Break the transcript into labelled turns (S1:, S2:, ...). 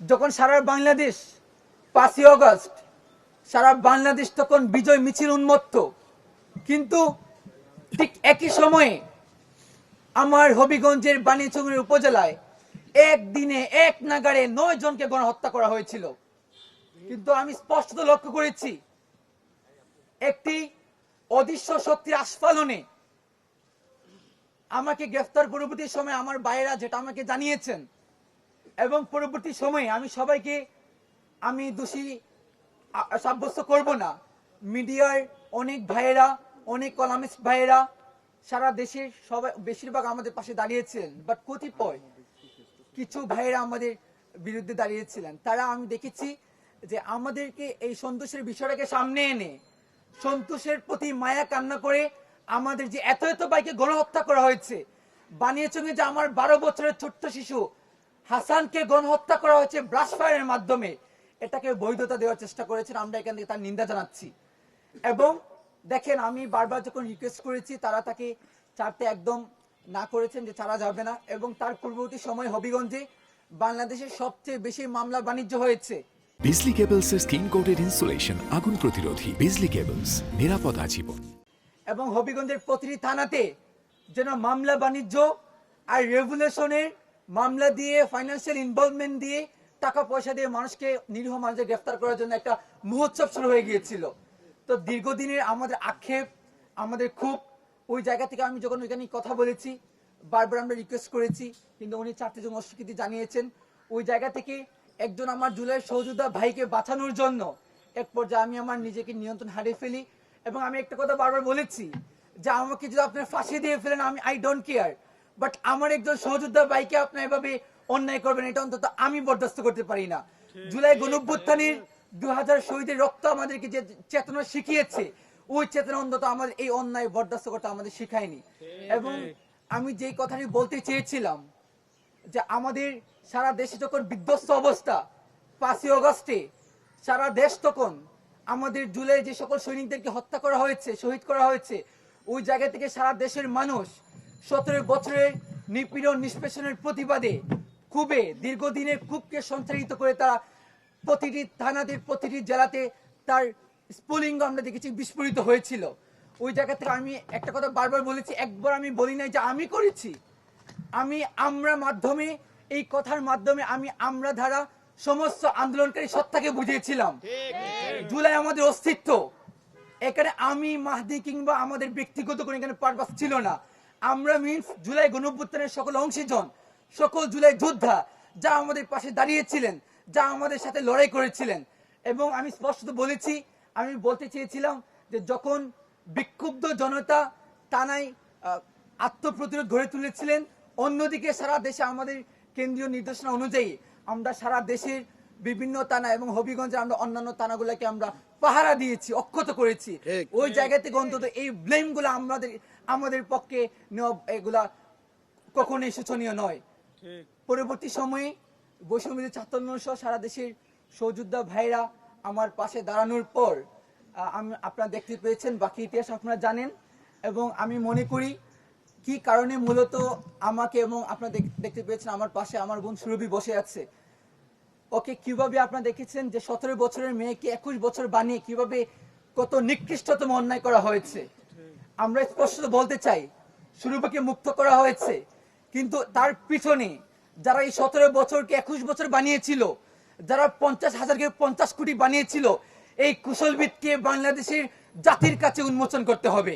S1: যখন সারা বাংলাদেশ 5ই অগস্ট সারা বাংলাদেশ তখন বিজয় মিছিল উন্মত্ত, কিন্তু ঠিক একই সময়ে আমার হবিগঞ্জের বানিয়াচং উপজেলায় একদিনে এক নাগাড়ে 9 জনকে গণহত্যা করা হয়েছিল। কিন্তু আমি স্পষ্ট লক্ষ্য করেছি, একটি অদৃশ্য শক্তির আস্ফালনে আমাকে গ্রেফতার পরবর্তী সময় আমার ভাইয়েরা যেটা আমাকে জানিয়েছেন, এবং পরবর্তী সময়ে আমি সবাইকে আমি দোষী সাব্যস্ত করব না। মিডিয়ার অনেক ভাইয়েরা, অনেক কলামিস্ট ভাইয়েরা সারা দেশের সবাই বেশিরভাগ আমাদের পাশে দাঁড়িয়েছিলেন, বাট কতিপয় কিছু ভাইয়েরা আমাদের বিরুদ্ধে দাঁড়িয়েছিলেন। তারা আমি দেখেছি যে আমাদেরকে এই সন্তোষের বিষয়টাকে সামনে এনে সন্তোষের প্রতি মায়া কান্না করে আমাদের যে এত এত ভাইকে গণহত্যা করা হয়েছে, বানিয়াচংয়ে যে আমার 12 বছরের ছোট্ট শিশু হাসানকে গণহত্যা করা হয়েছে ব্রাশ ফায়ারের মাধ্যমে, এটাকে বৈধতা দেওয়ার চেষ্টা করেছেন। আমরা এখান থেকে তার নিন্দা জানাচ্ছি। এবং দেখেন, আমি বারবার যখন রিকোয়েস্ট করেছি তারা তাকে ছাড়তে একদম না করেছেন যে ছাড়া যাবে না। এবং তার পূর্ববর্তী সময় হবিগঞ্জে বাংলাদেশের সবচেয়ে বেশি মামলা বাণিজ্য হয়েছে।
S2: বিজলি কেবলসের স্কিন কোটেড ইনসুলেশন আগুন প্রতিরোধী। বিজলি কেবলস, নিরাপদ আজীবন।
S1: এবং হবিগঞ্জের প্রতিটি থানাতে যেন মামলা বাণিজ্য আর রেগুলেশনের মামলা দিয়ে, ফাইন্যান্সিয়াল ইনভলভমেন্ট দিয়ে, টাকা পয়সা দিয়ে মানুষকে, নিরীহ মানুষকে গ্রেফতার করার জন্য একটা মহোৎসব শুরু হয়ে গিয়েছিল। তো দীর্ঘদিনের আমাদের আক্ষেপ, আমাদের খুব, ওই জায়গা থেকে আমি যখন ওইখানে কথা বলেছি, বারবার আমরা রিকোয়েস্ট করেছি, কিন্তু উনি 4টি জন অস্বীকৃতি জানিয়েছেন। ওই জায়গা থেকে একজন আমার জুলাইয়ের সহযোদ্ধা ভাইকে বাঁচানোর জন্য এক পর্যায়ে আমি আমার নিজেকে নিয়ন্ত্রণ হারিয়ে ফেলি। এবং আমি একটা কথা বারবার বলেছি যে আমাকে যদি আপনার ফাঁসি দিয়ে ফেলেন, আমি আই ডোন্ট কেয়ার, বাট আমার একজন সহযোদ্ধা ভাইকে আপনি এভাবে অন্যায় করবেন, এটা অন্তত আমি বরদাস্ত করতে পারি না। জুলাই গণঅভ্যুত্থানের 2000 শহীদের রক্ত আমাদেরকে যে চেতনা শিখিয়েছে, ওই চেতনা অন্তত আমাদের এই অন্যায় বরদাস্ত করতে আমাদের শিখায়নি। এবং আমি যেই কথাটি বলতে চেয়েছিলাম যে আমাদের সারা দেশে যখন বিধ্বস্ত অবস্থা, 5ই অগস্টে সারা দেশ তখন আমাদের জুলাই যে সকল সৈনিকদেরকে হত্যা করা হয়েছে, শহীদ করা হয়েছে, ওই জায়গা থেকে সারা দেশের মানুষ 17 বছরের নিপীড়ন নিষ্পেষণের প্রতিবাদে খুবই দীর্ঘদিনের ক্ষোভকে সঞ্চারিত করে তারা প্রতিটি থানাতে, প্রতিটি জেলাতে তার স্ফুলিঙ্গ আমরা দেখেছি বিস্ফোরিত হয়েছিল। ওই জায়গা থেকে আমি একটা কথা বারবার বলেছি, একবার আমি বলি নাই যে আমি করেছি, আমরা মাধ্যমে, এই কথার মাধ্যমে আমরা ধারা সমস্ত আন্দোলনকারী সত্তাকে বুঝিয়েছিলাম জুলাই আমাদের অস্তিত্ব। এখানে আমি মাহদি কিংবা আমাদের ব্যক্তিগত কোনো এখানে পারপাস ছিল না। আমরা মিন্স জুলাই গণঅভ্যুত্থানের সকল অংশীজন, সকল জুলাই যোদ্ধা যা আমাদের পাশে দাঁড়িয়েছিলেন, যা আমাদের সাথে লড়াই করেছিলেন। এবং আমি স্পষ্ট বলেছি, আমি বলতে চেয়েছিলাম যে যখন বিক্ষুব্ধ জনতা থানায় আত্মপ্রতিরোধ গড়ে তুলেছিলেন, অন্যদিকে সারা দেশে আমাদের কেন্দ্রীয় নির্দেশনা অনুযায়ী আমরা সারা দেশের বিভিন্ন থানা এবং হবিগঞ্জে আমরা অন্যান্য থানাগুলোকে আমরা পাহারা দিয়েছি, অক্ষত করেছি। ওই জায়গা থেকে অন্তত এই ব্লেম গুলো আমাদের পক্ষে এগুলা কখনোই শোচনীয় নয়। পরবর্তী সময়ে বৈষম্য ছাত্র সহ সারা দেশের সহযোদ্ধা ভাইরা আমার পাশে দাঁড়ানোর পর আপনারা দেখতে পেয়েছেন, বাকি ইতিহাস আপনারা জানেন। এবং আমি মনে করি কি কারণে মূলত আমাকে, এবং আপনারা দেখতে পেয়েছেন আমার পাশে আমার বোন সুরভি বসে আছে, ওকে কিভাবে আপনারা দেখেছেন যে 17 বছরের মেয়েকে 21 বছর বানিয়ে কিভাবে কত নিকৃষ্টতম অন্যায় করা হয়েছে। আমরা স্পষ্ট বলতে চাই, সুরভিকে মুক্ত করা হয়েছে, কিন্তু তার পিছনে যারা এই 17 বছরকে 21 বছর বানিয়েছিল, যারা 50,000কে 50 কোটি বানিয়েছিল, এই কুশলবিদকে বাংলাদেশের জাতির কাছে উন্মোচন করতে হবে।